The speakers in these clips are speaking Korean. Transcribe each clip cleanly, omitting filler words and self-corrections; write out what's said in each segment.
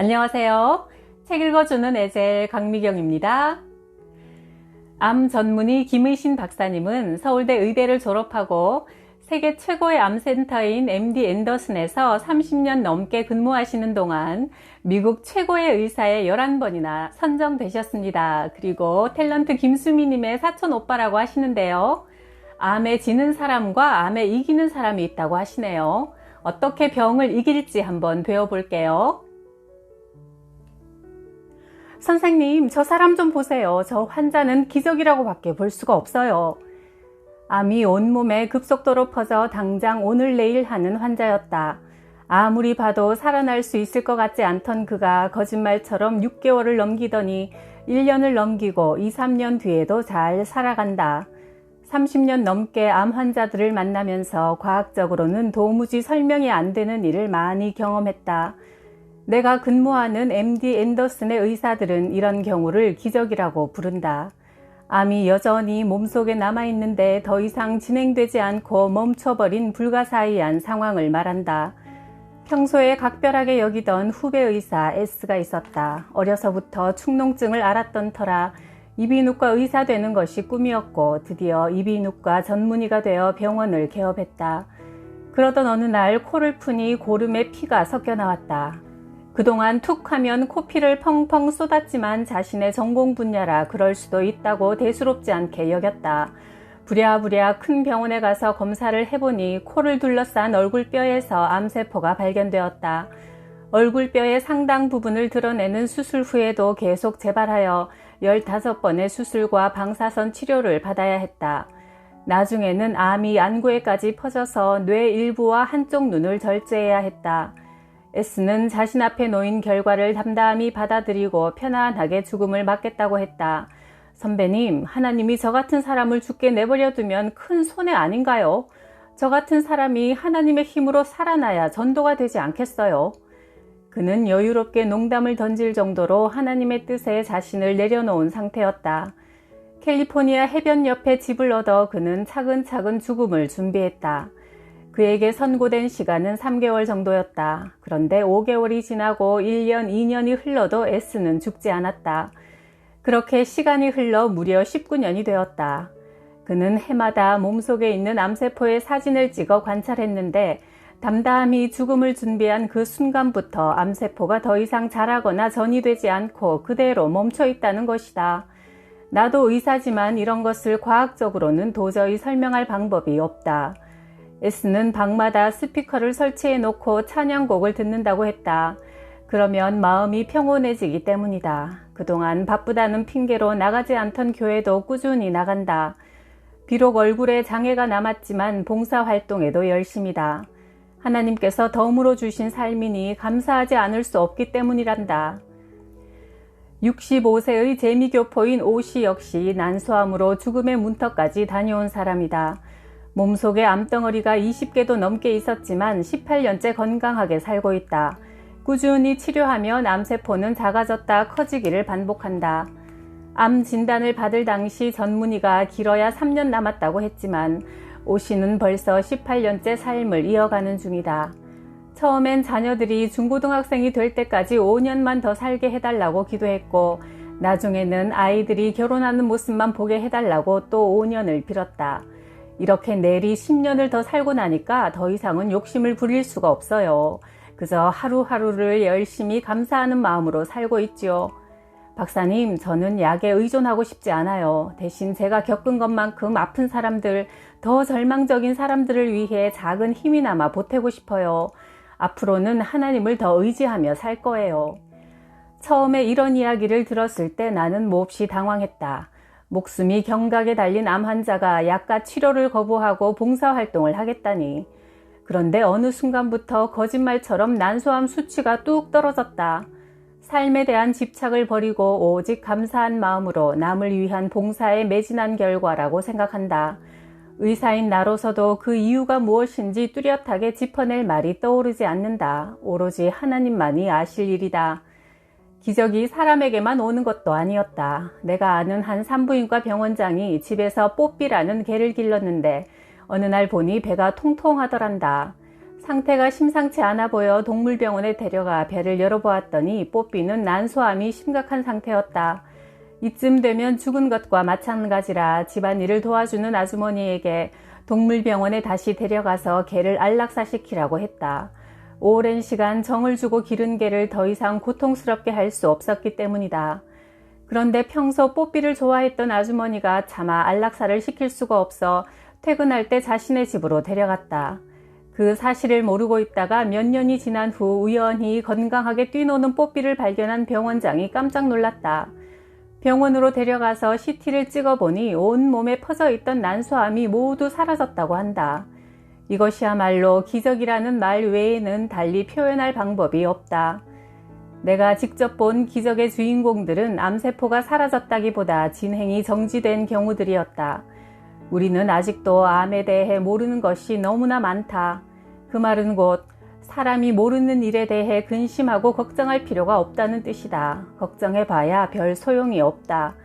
안녕하세요. 책 읽어주는 에젤 강미경입니다. 암 전문의 김의신 박사님은 서울대 의대를 졸업하고 세계 최고의 암센터인 MD 앤더슨에서 30년 넘게 근무하시는 동안 미국 최고의 의사에 11번이나 선정되셨습니다. 그리고 탤런트 김수미님의 사촌 오빠라고 하시는데요. 암에 지는 사람과 암에 이기는 사람이 있다고 하시네요. 어떻게 병을 이길지 한번 배워볼게요. 선생님, 저 사람 좀 보세요. 저 환자는 기적이라고 밖에 볼 수가 없어요. 암이 온몸에 급속도로 퍼져 당장 오늘 내일 하는 환자였다. 아무리 봐도 살아날 수 있을 것 같지 않던 그가 거짓말처럼 6개월을 넘기더니 1년을 넘기고 2, 3년 뒤에도 잘 살아간다. 30년 넘게 암 환자들을 만나면서 과학적으로는 도무지 설명이 안 되는 일을 많이 경험했다. 내가 근무하는 MD 앤더슨의 의사들은 이런 경우를 기적이라고 부른다. 암이 여전히 몸속에 남아있는데 더 이상 진행되지 않고 멈춰버린 불가사의한 상황을 말한다. 평소에 각별하게 여기던 후배 의사 S가 있었다. 어려서부터 축농증을 앓았던 터라 이비인후과 의사 되는 것이 꿈이었고 드디어 이비인후과 전문의가 되어 병원을 개업했다. 그러던 어느 날 코를 푸니 고름에 피가 섞여 나왔다. 그동안 툭 하면 코피를 펑펑 쏟았지만 자신의 전공 분야라 그럴 수도 있다고 대수롭지 않게 여겼다. 부랴부랴 큰 병원에 가서 검사를 해보니 코를 둘러싼 얼굴뼈에서 암세포가 발견되었다. 얼굴뼈의 상당 부분을 드러내는 수술 후에도 계속 재발하여 15번의 수술과 방사선 치료를 받아야 했다. 나중에는 암이 안구에까지 퍼져서 뇌 일부와 한쪽 눈을 절제해야 했다. S는 자신 앞에 놓인 결과를 담담히 받아들이고 편안하게 죽음을 맞겠다고 했다. 선배님, 하나님이 저 같은 사람을 죽게 내버려 두면 큰 손해 아닌가요? 저 같은 사람이 하나님의 힘으로 살아나야 전도가 되지 않겠어요? 그는 여유롭게 농담을 던질 정도로 하나님의 뜻에 자신을 내려놓은 상태였다. 캘리포니아 해변 옆에 집을 얻어 그는 차근차근 죽음을 준비했다. 그에게 선고된 시간은 3개월 정도였다. 그런데 5개월이 지나고 1년, 2년이 흘러도 S는 죽지 않았다. 그렇게 시간이 흘러 무려 19년이 되었다. 그는 해마다 몸속에 있는 암세포의 사진을 찍어 관찰했는데 담담히 죽음을 준비한 그 순간부터 암세포가 더 이상 자라거나 전이되지 않고 그대로 멈춰 있다는 것이다. 나도 의사지만 이런 것을 과학적으로는 도저히 설명할 방법이 없다. S는 방마다 스피커를 설치해 놓고 찬양곡을 듣는다고 했다. 그러면 마음이 평온해지기 때문이다. 그동안 바쁘다는 핑계로 나가지 않던 교회도 꾸준히 나간다. 비록 얼굴에 장애가 남았지만 봉사활동에도 열심이다. 하나님께서 덤으로 주신 삶이니 감사하지 않을 수 없기 때문이란다. 65세의 재미교포인 오씨 역시 난소암으로 죽음의 문턱까지 다녀온 사람이다. 몸속에 암덩어리가 20개도 넘게 있었지만 18년째 건강하게 살고 있다. 꾸준히 치료하면 암세포는 작아졌다 커지기를 반복한다. 암 진단을 받을 당시 전문의가 길어야 3년 남았다고 했지만 오 씨는 벌써 18년째 삶을 이어가는 중이다. 처음엔 자녀들이 중고등학생이 될 때까지 5년만 더 살게 해달라고 기도했고 나중에는 아이들이 결혼하는 모습만 보게 해달라고 또 5년을 빌었다. 이렇게 내리 10년을 더 살고 나니까 더 이상은 욕심을 부릴 수가 없어요. 그저 하루하루를 열심히 감사하는 마음으로 살고 있지요. 박사님, 저는 약에 의존하고 싶지 않아요. 대신 제가 겪은 것만큼 아픈 사람들, 더 절망적인 사람들을 위해 작은 힘이나마 보태고 싶어요. 앞으로는 하나님을 더 의지하며 살 거예요. 처음에 이런 이야기를 들었을 때 나는 몹시 당황했다. 목숨이 경각에 달린 암 환자가 약과 치료를 거부하고 봉사활동을 하겠다니. 그런데 어느 순간부터 거짓말처럼 난소암 수치가 뚝 떨어졌다. 삶에 대한 집착을 버리고 오직 감사한 마음으로 남을 위한 봉사에 매진한 결과라고 생각한다. 의사인 나로서도 그 이유가 무엇인지 뚜렷하게 짚어낼 말이 떠오르지 않는다. 오로지 하나님만이 아실 일이다. 기적이 사람에게만 오는 것도 아니었다. 내가 아는 한 산부인과 병원장이 집에서 뽀삐라는 개를 길렀는데 어느 날 보니 배가 통통하더란다. 상태가 심상치 않아 보여 동물병원에 데려가 배를 열어보았더니 뽀삐는 난소암이 심각한 상태였다. 이쯤 되면 죽은 것과 마찬가지라 집안일을 도와주는 아주머니에게 동물병원에 다시 데려가서 개를 안락사시키라고 했다. 오랜 시간 정을 주고 기른 개를 더 이상 고통스럽게 할 수 없었기 때문이다. 그런데 평소 뽀삐를 좋아했던 아주머니가 차마 안락사를 시킬 수가 없어 퇴근할 때 자신의 집으로 데려갔다. 그 사실을 모르고 있다가 몇 년이 지난 후 우연히 건강하게 뛰노는 뽀삐를 발견한 병원장이 깜짝 놀랐다. 병원으로 데려가서 CT를 찍어보니 온몸에 퍼져 있던 난소암이 모두 사라졌다고 한다. 이것이야말로 기적이라는 말 외에는 달리 표현할 방법이 없다. 내가 직접 본 기적의 주인공들은 암세포가 사라졌다기보다 진행이 정지된 경우들이었다. 우리는 아직도 암에 대해 모르는 것이 너무나 많다. 그 말은 곧 사람이 모르는 일에 대해 근심하고 걱정할 필요가 없다는 뜻이다. 걱정해봐야 별 소용이 없다.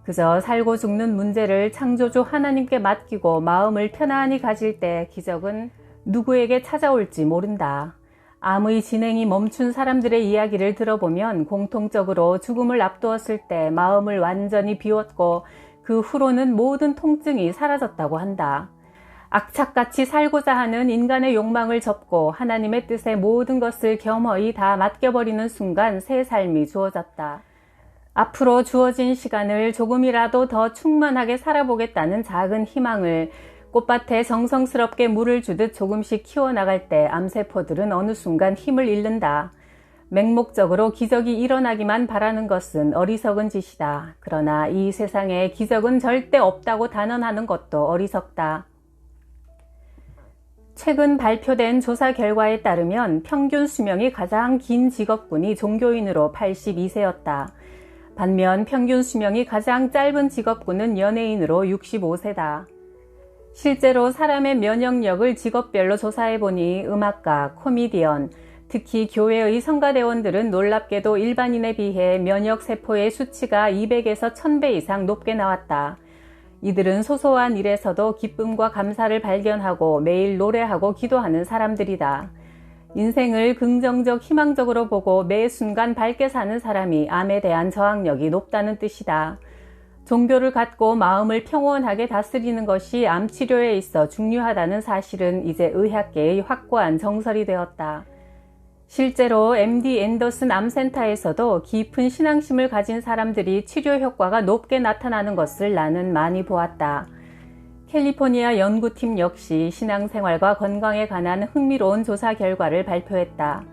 그저 살고 죽는 문제를 창조주 하나님께 맡기고 마음을 편안히 가질 때 기적은 누구에게 찾아올지 모른다. 암의 진행이 멈춘 사람들의 이야기를 들어보면 공통적으로 죽음을 앞두었을 때 마음을 완전히 비웠고 그 후로는 모든 통증이 사라졌다고 한다. 악착같이 살고자 하는 인간의 욕망을 접고 하나님의 뜻에 모든 것을 겸허히 다 맡겨버리는 순간 새 삶이 주어졌다. 앞으로 주어진 시간을 조금이라도 더 충만하게 살아보겠다는 작은 희망을 꽃밭에 정성스럽게 물을 주듯 조금씩 키워나갈 때 암세포들은 어느 순간 힘을 잃는다. 맹목적으로 기적이 일어나기만 바라는 것은 어리석은 짓이다. 그러나 이 세상에 기적은 절대 없다고 단언하는 것도 어리석다. 최근 발표된 조사 결과에 따르면 평균 수명이 가장 긴 직업군이 종교인으로 82세였다. 반면 평균 수명이 가장 짧은 직업군은 연예인으로 65세다. 실제로 사람의 면역력을 직업별로 조사해보니 음악가, 코미디언, 특히 교회의 성가대원들은 놀랍게도 일반인에 비해 면역세포의 수치가 200에서 1000배 이상 높게 나왔다. 이들은 소소한 일에서도 기쁨과 감사를 발견하고 매일 노래하고 기도하는 사람들이다. 인생을 긍정적, 희망적으로 보고 매 순간 밝게 사는 사람이 암에 대한 저항력이 높다는 뜻이다. 종교를 갖고 마음을 평온하게 다스리는 것이 암 치료에 있어 중요하다는 사실은 이제 의학계의 확고한 정설이 되었다. 실제로 MD 앤더슨 암센터에서도 깊은 신앙심을 가진 사람들이 치료 효과가 높게 나타나는 것을 나는 많이 보았다. 캘리포니아 연구팀 역시 신앙생활과 건강에 관한 흥미로운 조사 결과를 발표했다.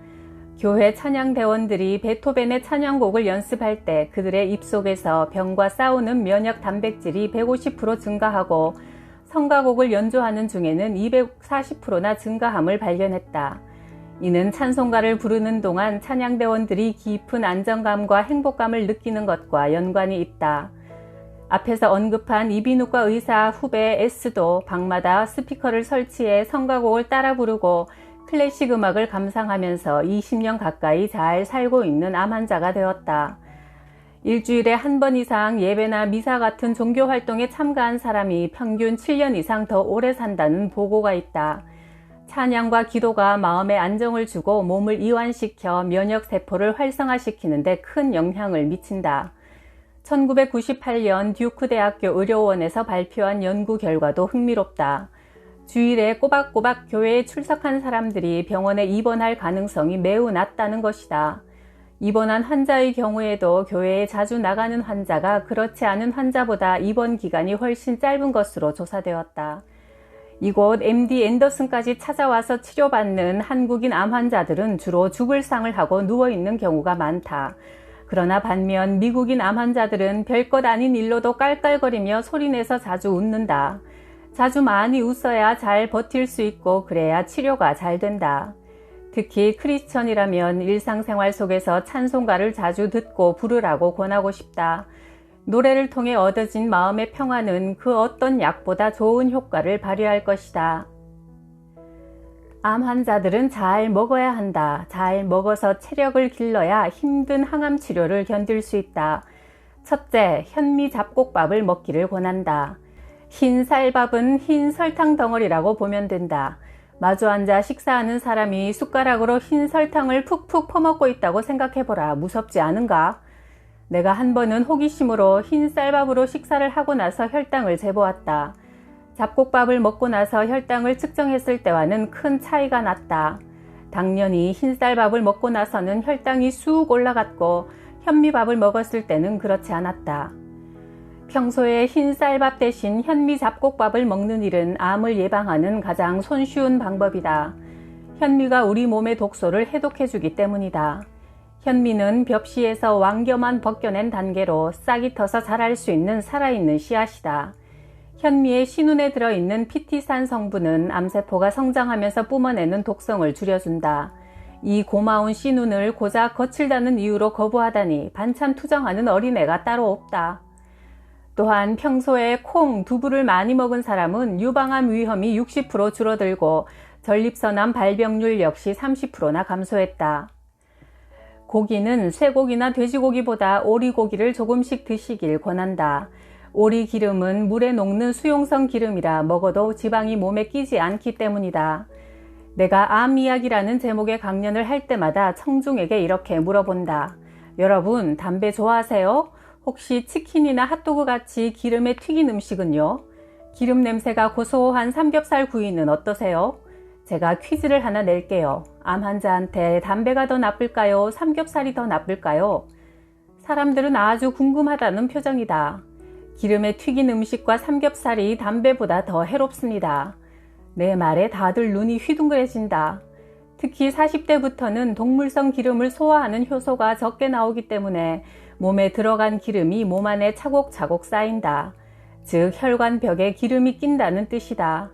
교회 찬양대원들이 베토벤의 찬양곡을 연습할 때 그들의 입속에서 병과 싸우는 면역 단백질이 150% 증가하고 성가곡을 연주하는 중에는 240%나 증가함을 발견했다. 이는 찬송가를 부르는 동안 찬양대원들이 깊은 안정감과 행복감을 느끼는 것과 연관이 있다. 앞에서 언급한 이비인후과 의사 후배 S도 방마다 스피커를 설치해 성가곡을 따라 부르고 클래식 음악을 감상하면서 20년 가까이 잘 살고 있는 암 환자가 되었다. 일주일에 한 번 이상 예배나 미사 같은 종교 활동에 참가한 사람이 평균 7년 이상 더 오래 산다는 보고가 있다. 찬양과 기도가 마음에 안정을 주고 몸을 이완시켜 면역세포를 활성화시키는 데 큰 영향을 미친다. 1998년 듀크 대학교 의료원에서 발표한 연구 결과도 흥미롭다. 주일에 꼬박꼬박 교회에 출석한 사람들이 병원에 입원할 가능성이 매우 낮다는 것이다. 입원한 환자의 경우에도 교회에 자주 나가는 환자가 그렇지 않은 환자보다 입원 기간이 훨씬 짧은 것으로 조사되었다. 이곳 MD 앤더슨까지 찾아와서 치료받는 한국인 암 환자들은 주로 죽을 상을 하고 누워있는 경우가 많다. 그러나 반면 미국인 암 환자들은 별것 아닌 일로도 깔깔거리며 소리내서 자주 웃는다. 자주 많이 웃어야 잘 버틸 수 있고 그래야 치료가 잘 된다. 특히 크리스천이라면 일상생활 속에서 찬송가를 자주 듣고 부르라고 권하고 싶다. 노래를 통해 얻어진 마음의 평화는 그 어떤 약보다 좋은 효과를 발휘할 것이다. 암 환자들은 잘 먹어야 한다. 잘 먹어서 체력을 길러야 힘든 항암 치료를 견딜 수 있다. 첫째, 현미 잡곡밥을 먹기를 권한다. 흰 쌀밥은 흰 설탕 덩어리라고 보면 된다. 마주 앉아 식사하는 사람이 숟가락으로 흰 설탕을 푹푹 퍼먹고 있다고 생각해보라. 무섭지 않은가? 내가 한 번은 호기심으로 흰 쌀밥으로 식사를 하고 나서 혈당을 재보았다. 잡곡밥을 먹고 나서 혈당을 측정했을 때와는 큰 차이가 났다. 당연히 흰 쌀밥을 먹고 나서는 혈당이 쑥 올라갔고 현미밥을 먹었을 때는 그렇지 않았다. 평소에 흰 쌀밥 대신 현미 잡곡밥을 먹는 일은 암을 예방하는 가장 손쉬운 방법이다. 현미가 우리 몸의 독소를 해독해주기 때문이다. 현미는 벽시에서 왕겨만 벗겨낸 단계로 싹이 터서 자랄 수 있는 살아있는 씨앗이다. 현미의 신운에 들어있는 피티산 성분은 암세포가 성장하면서 뿜어내는 독성을 줄여준다. 이 고마운 신운을 고작 거칠다는 이유로 거부하다니 반참 투정하는 어린애가 따로 없다. 또한 평소에 콩, 두부를 많이 먹은 사람은 유방암 위험이 60% 줄어들고 전립선암 발병률 역시 30%나 감소했다. 고기는 쇠고기나 돼지고기보다 오리고기를 조금씩 드시길 권한다. 오리 기름은 물에 녹는 수용성 기름이라 먹어도 지방이 몸에 끼지 않기 때문이다. 내가 암 이야기라는 제목의 강연을 할 때마다 청중에게 이렇게 물어본다. 여러분, 담배 좋아하세요? 혹시 치킨이나 핫도그 같이 기름에 튀긴 음식은요? 기름 냄새가 고소한 삼겹살 구이는 어떠세요? 제가 퀴즈를 하나 낼게요. 암 환자한테 담배가 더 나쁠까요? 삼겹살이 더 나쁠까요? 사람들은 아주 궁금하다는 표정이다. 기름에 튀긴 음식과 삼겹살이 담배보다 더 해롭습니다. 내 말에 다들 눈이 휘둥그레진다. 특히 40대부터는 동물성 기름을 소화하는 효소가 적게 나오기 때문에 몸에 들어간 기름이 몸 안에 차곡차곡 쌓인다. 즉 혈관벽에 기름이 낀다는 뜻이다.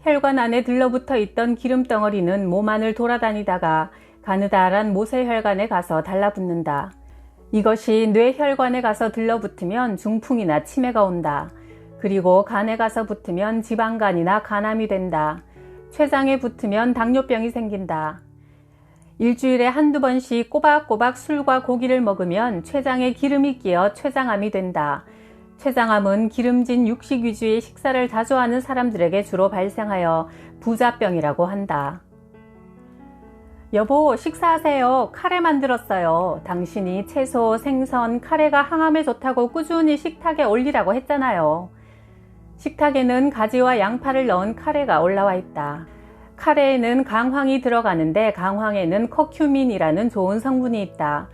혈관 안에 들러붙어 있던 기름 덩어리는 몸 안을 돌아다니다가 가느다란 모세혈관에 가서 달라붙는다. 이것이 뇌혈관에 가서 들러붙으면 중풍이나 치매가 온다. 그리고 간에 가서 붙으면 지방간이나 간암이 된다. 췌장에 붙으면 당뇨병이 생긴다. 일주일에 한두 번씩 꼬박꼬박 술과 고기를 먹으면 췌장에 기름이 끼어 췌장암이 된다. 췌장암은 기름진 육식 위주의 식사를 자주 하는 사람들에게 주로 발생하여 부자병이라고 한다. 여보, 식사하세요. 카레 만들었어요. 당신이 채소, 생선, 카레가 항암에 좋다고 꾸준히 식탁에 올리라고 했잖아요. 식탁에는 가지와 양파를 넣은 카레가 올라와 있다. 카레에는 강황이 들어가는데 강황에는 커큐민이라는 좋은 성분이 있다.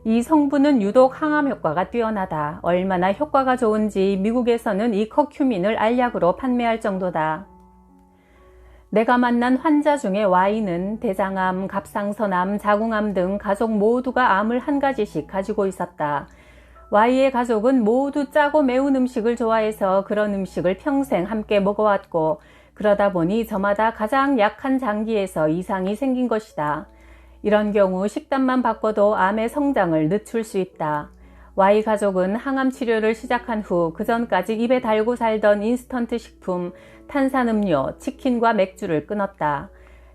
이 성분은 유독 항암 효과가 뛰어나다. 얼마나 효과가 좋은지 미국에서는 이 커큐민을 알약으로 판매할 정도다. 내가 만난 환자 중에 Y는 대장암, 갑상선암, 자궁암 등 가족 모두가 암을 한 가지씩 가지고 있었다. Y의 가족은 모두 짜고 매운 음식을 좋아해서 그런 음식을 평생 함께 먹어왔고 그러다 보니 저마다 가장 약한 장기에서 이상이 생긴 것이다. 이런 경우 식단만 바꿔도 암의 성장을 늦출 수 있다. Y 가족은 항암 치료를 시작한 후 그전까지 입에 달고 살던 인스턴트 식품, 탄산음료, 치킨과 맥주를 끊었다.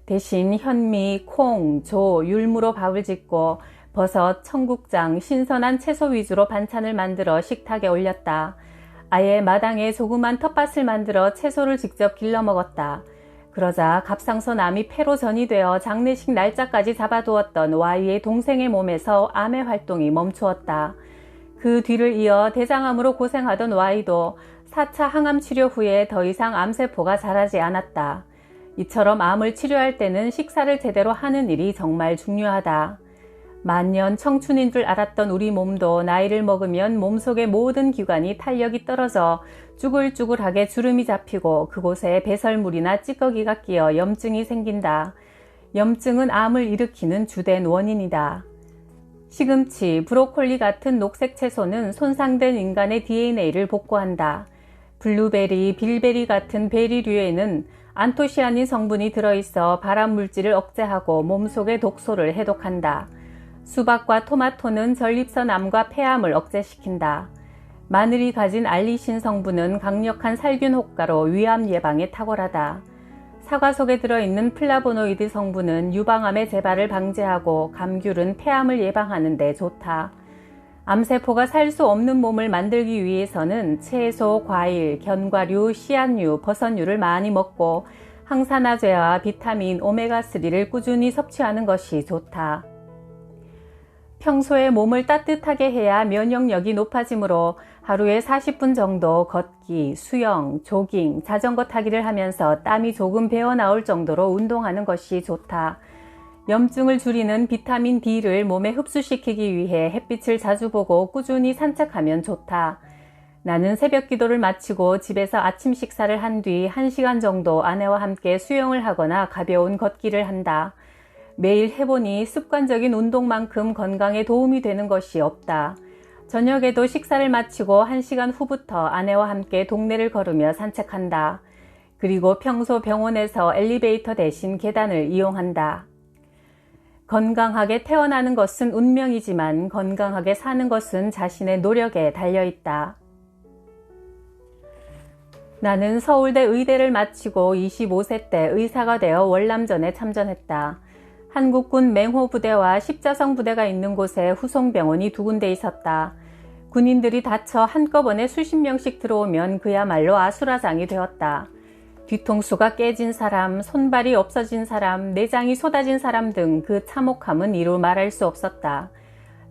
대신 현미, 콩, 조, 율무로 밥을 짓고 버섯, 청국장, 신선한 채소 위주로 반찬을 만들어 식탁에 올렸다. 아예 마당에 조그만 텃밭을 만들어 채소를 직접 길러 먹었다. 그러자 갑상선암이 폐로 전이되어 장례식 날짜까지 잡아두었던 Y의 동생의 몸에서 암의 활동이 멈추었다. 그 뒤를 이어 대장암으로 고생하던 Y도 4차 항암 치료 후에 더 이상 암세포가 자라지 않았다. 이처럼 암을 치료할 때는 식사를 제대로 하는 일이 정말 중요하다. 만년 청춘인 줄 알았던 우리 몸도 나이를 먹으면 몸속의 모든 기관이 탄력이 떨어져 쭈글쭈글하게 주름이 잡히고 그곳에 배설물이나 찌꺼기가 끼어 염증이 생긴다. 염증은 암을 일으키는 주된 원인이다. 시금치, 브로콜리 같은 녹색 채소는 손상된 인간의 DNA를 복구한다. 블루베리, 빌베리 같은 베리류에는 안토시아닌 성분이 들어있어 발암물질을 억제하고 몸속의 독소를 해독한다. 수박과 토마토는 전립선암과 폐암을 억제시킨다. 마늘이 가진 알리신 성분은 강력한 살균 효과로 위암 예방에 탁월하다. 사과 속에 들어있는 플라보노이드 성분은 유방암의 재발을 방지하고 감귤은 폐암을 예방하는 데 좋다. 암세포가 살 수 없는 몸을 만들기 위해서는 채소, 과일, 견과류, 씨앗류, 버섯류를 많이 먹고 항산화제와 비타민 오메가3를 꾸준히 섭취하는 것이 좋다. 평소에 몸을 따뜻하게 해야 면역력이 높아지므로 하루에 40분 정도 걷기, 수영, 조깅, 자전거 타기를 하면서 땀이 조금 배어 나올 정도로 운동하는 것이 좋다. 염증을 줄이는 비타민 D를 몸에 흡수시키기 위해 햇빛을 자주 보고 꾸준히 산책하면 좋다. 나는 새벽 기도를 마치고 집에서 아침 식사를 한 뒤 1시간 정도 아내와 함께 수영을 하거나 가벼운 걷기를 한다. 매일 해보니 습관적인 운동만큼 건강에 도움이 되는 것이 없다. 저녁에도 식사를 마치고 1시간 후부터 아내와 함께 동네를 걸으며 산책한다. 그리고 평소 병원에서 엘리베이터 대신 계단을 이용한다. 건강하게 태어나는 것은 운명이지만 건강하게 사는 것은 자신의 노력에 달려있다. 나는 서울대 의대를 마치고 25세 때 의사가 되어 월남전에 참전했다. 한국군 맹호부대와 십자성 부대가 있는 곳에 후송병원이 2군데 있었다. 군인들이 다쳐 한꺼번에 수십 명씩 들어오면 그야말로 아수라장이 되었다. 뒤통수가 깨진 사람, 손발이 없어진 사람, 내장이 쏟아진 사람 등 그 참혹함은 이루 말할 수 없었다.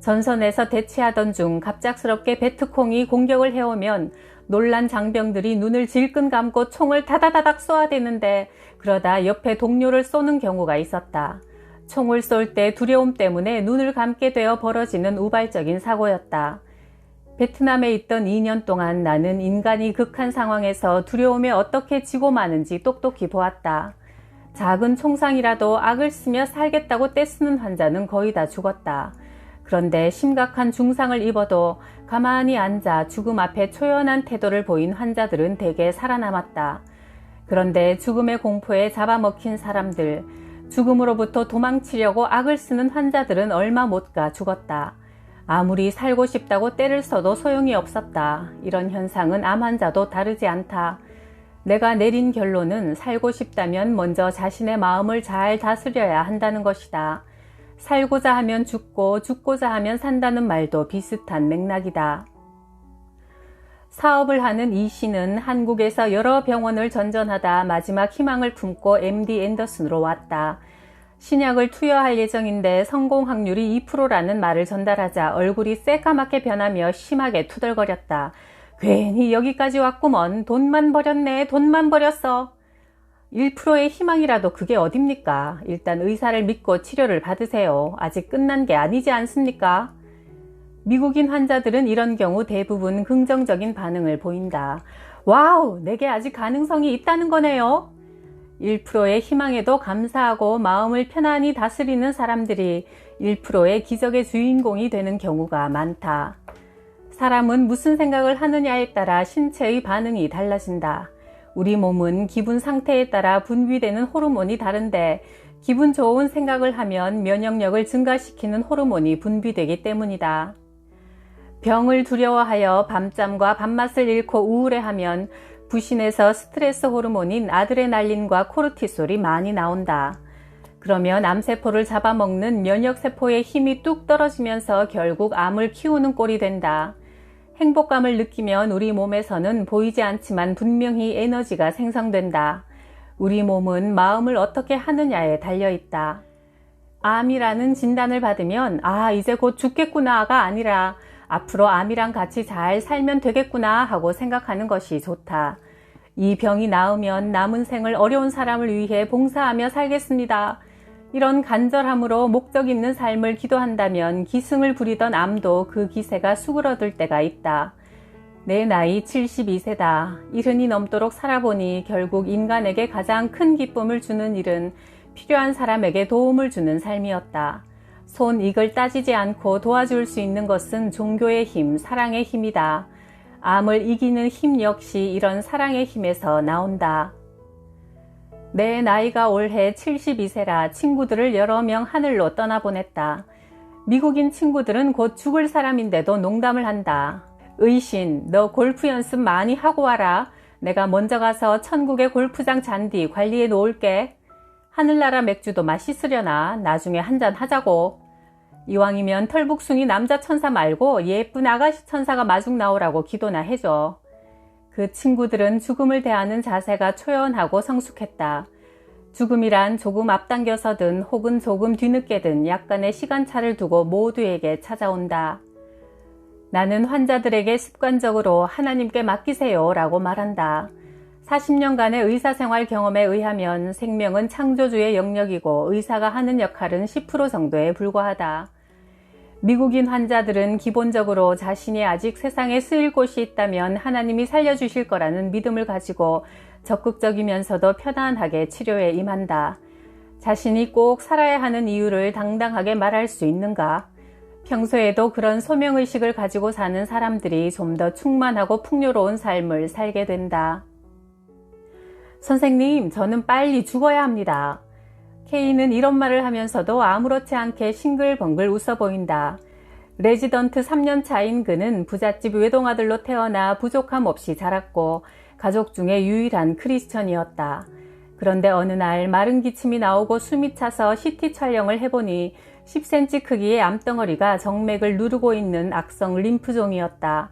전선에서 대치하던 중 갑작스럽게 베트콩이 공격을 해오면 놀란 장병들이 눈을 질끈 감고 총을 다다다닥 쏘아대는데 그러다 옆에 동료를 쏘는 경우가 있었다. 총을 쏠 때 두려움 때문에 눈을 감게 되어 벌어지는 우발적인 사고였다. 베트남에 있던 2년 동안 나는 인간이 극한 상황에서 두려움에 어떻게 지고 마는지 똑똑히 보았다. 작은 총상이라도 악을 쓰며 살겠다고 떼쓰는 환자는 거의 다 죽었다. 그런데 심각한 중상을 입어도 가만히 앉아 죽음 앞에 초연한 태도를 보인 환자들은 대개 살아남았다. 그런데 죽음의 공포에 잡아먹힌 사람들, 죽음으로부터 도망치려고 악을 쓰는 환자들은 얼마 못 가 죽었다. 아무리 살고 싶다고 떼를 써도 소용이 없었다. 이런 현상은 암 환자도 다르지 않다. 내가 내린 결론은 살고 싶다면 먼저 자신의 마음을 잘 다스려야 한다는 것이다. 살고자 하면 죽고 죽고자 하면 산다는 말도 비슷한 맥락이다. 사업을 하는 이 씨는 한국에서 여러 병원을 전전하다 마지막 희망을 품고 MD 앤더슨으로 왔다. 신약을 투여할 예정인데 성공 확률이 2%라는 말을 전달하자 얼굴이 새까맣게 변하며 심하게 투덜거렸다. 괜히 여기까지 왔구먼. 돈만 버렸네. 돈만 버렸어. 1%의 희망이라도 그게 어딥니까? 일단 의사를 믿고 치료를 받으세요. 아직 끝난 게 아니지 않습니까? 미국인 환자들은 이런 경우 대부분 긍정적인 반응을 보인다. 와우, 내게 아직 가능성이 있다는 거네요. 1%의 희망에도 감사하고 마음을 편안히 다스리는 사람들이 1%의 기적의 주인공이 되는 경우가 많다. 사람은 무슨 생각을 하느냐에 따라 신체의 반응이 달라진다. 우리 몸은 기분 상태에 따라 분비되는 호르몬이 다른데 기분 좋은 생각을 하면 면역력을 증가시키는 호르몬이 분비되기 때문이다. 병을 두려워하여 밤잠과 밥맛을 잃고 우울해하면 부신에서 스트레스 호르몬인 아드레날린과 코르티솔이 많이 나온다. 그러면 암세포를 잡아먹는 면역세포의 힘이 뚝 떨어지면서 결국 암을 키우는 꼴이 된다. 행복감을 느끼면 우리 몸에서는 보이지 않지만 분명히 에너지가 생성된다. 우리 몸은 마음을 어떻게 하느냐에 달려있다. 암이라는 진단을 받으면 이제 곧 죽겠구나가 아니라 앞으로 암이랑 같이 잘 살면 되겠구나 하고 생각하는 것이 좋다. 이 병이 나으면 남은 생을 어려운 사람을 위해 봉사하며 살겠습니다. 이런 간절함으로 목적 있는 삶을 기도한다면 기승을 부리던 암도 그 기세가 수그러들 때가 있다. 내 나이 72세다. 70이 넘도록 살아보니 결국 인간에게 가장 큰 기쁨을 주는 일은 필요한 사람에게 도움을 주는 삶이었다. 손익을 따지지 않고 도와줄 수 있는 것은 종교의 힘, 사랑의 힘이다. 암을 이기는 힘 역시 이런 사랑의 힘에서 나온다. 내 나이가 올해 72세라 친구들을 여러 명 하늘로 떠나보냈다. 미국인 친구들은 곧 죽을 사람인데도 농담을 한다. 의신, 너 골프 연습 많이 하고 와라. 내가 먼저 가서 천국의 골프장 잔디 관리해 놓을게. 하늘나라 맥주도 맛있으려나. 나중에 한잔 하자고. 이왕이면 털북숭이 남자 천사 말고 예쁜 아가씨 천사가 마중 나오라고 기도나 해줘. 그 친구들은 죽음을 대하는 자세가 초연하고 성숙했다. 죽음이란 조금 앞당겨서든 혹은 조금 뒤늦게든 약간의 시간차를 두고 모두에게 찾아온다. 나는 환자들에게 습관적으로 하나님께 맡기세요 라고 말한다. 40년간의 의사생활 경험에 의하면 생명은 창조주의 영역이고 의사가 하는 역할은 10% 정도에 불과하다. 미국인 환자들은 기본적으로 자신이 아직 세상에 쓰일 곳이 있다면 하나님이 살려주실 거라는 믿음을 가지고 적극적이면서도 편안하게 치료에 임한다. 자신이 꼭 살아야 하는 이유를 당당하게 말할 수 있는가? 평소에도 그런 소명의식을 가지고 사는 사람들이 좀 더 충만하고 풍요로운 삶을 살게 된다. 선생님, 저는 빨리 죽어야 합니다. K는 이런 말을 하면서도 아무렇지 않게 싱글벙글 웃어 보인다. 레지던트 3년 차인 그는 부잣집 외동아들로 태어나 부족함 없이 자랐고 가족 중에 유일한 크리스천이었다. 그런데 어느 날 마른 기침이 나오고 숨이 차서 CT 촬영을 해보니 10cm 크기의 암덩어리가 정맥을 누르고 있는 악성 림프종이었다.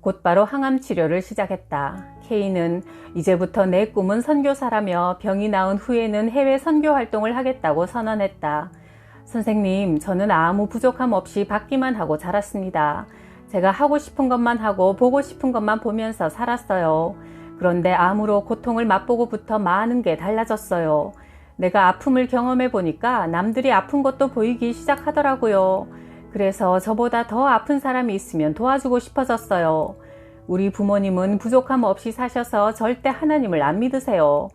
곧바로 항암 치료를 시작했다. K는 이제부터 내 꿈은 선교사라며 병이 나은 후에는 해외 선교 활동을 하겠다고 선언했다. 선생님, 저는 아무 부족함 없이 받기만 하고 자랐습니다. 제가 하고 싶은 것만 하고 보고 싶은 것만 보면서 살았어요. 그런데 암으로 고통을 맛보고부터 많은 게 달라졌어요. 내가 아픔을 경험해 보니까 남들이 아픈 것도 보이기 시작하더라고요. 그래서 저보다 더 아픈 사람이 있으면 도와주고 싶어졌어요. 우리 부모님은 부족함 없이 사셔서 절대 하나님을 안 믿으세요.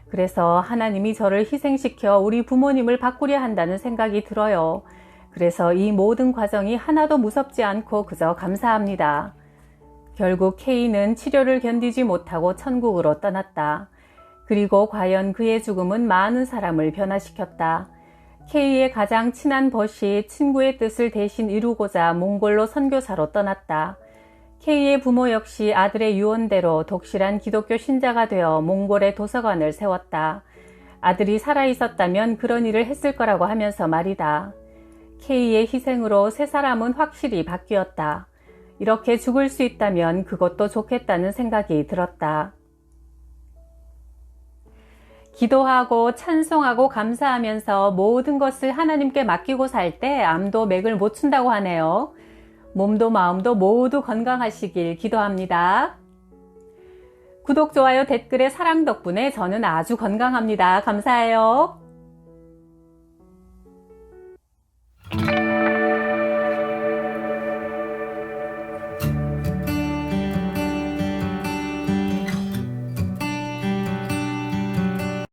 그래서 하나님이 저를 희생시켜 우리 부모님을 바꾸려 한다는 생각이 들어요. 그래서 이 모든 과정이 하나도 무섭지 않고 그저 감사합니다. 결국 K는 치료를 견디지 못하고 천국으로 떠났다. 그리고 과연 그의 죽음은 많은 사람을 변화시켰다. K의 가장 친한 벗이 친구의 뜻을 대신 이루고자 몽골로 선교사로 떠났다. K의 부모 역시 아들의 유언대로 독실한 기독교 신자가 되어 몽골의 도서관을 세웠다. 아들이 살아있었다면 그런 일을 했을 거라고 하면서 말이다. K의 희생으로 세 사람은 확실히 바뀌었다. 이렇게 죽을 수 있다면 그것도 좋겠다는 생각이 들었다. 기도하고 찬송하고 감사하면서 모든 것을 하나님께 맡기고 살 때 암도 맥을 못 춘다고 하네요. 몸도 마음도 모두 건강하시길 기도합니다. 구독, 좋아요, 댓글에 사랑 덕분에 저는 아주 건강합니다. 감사해요.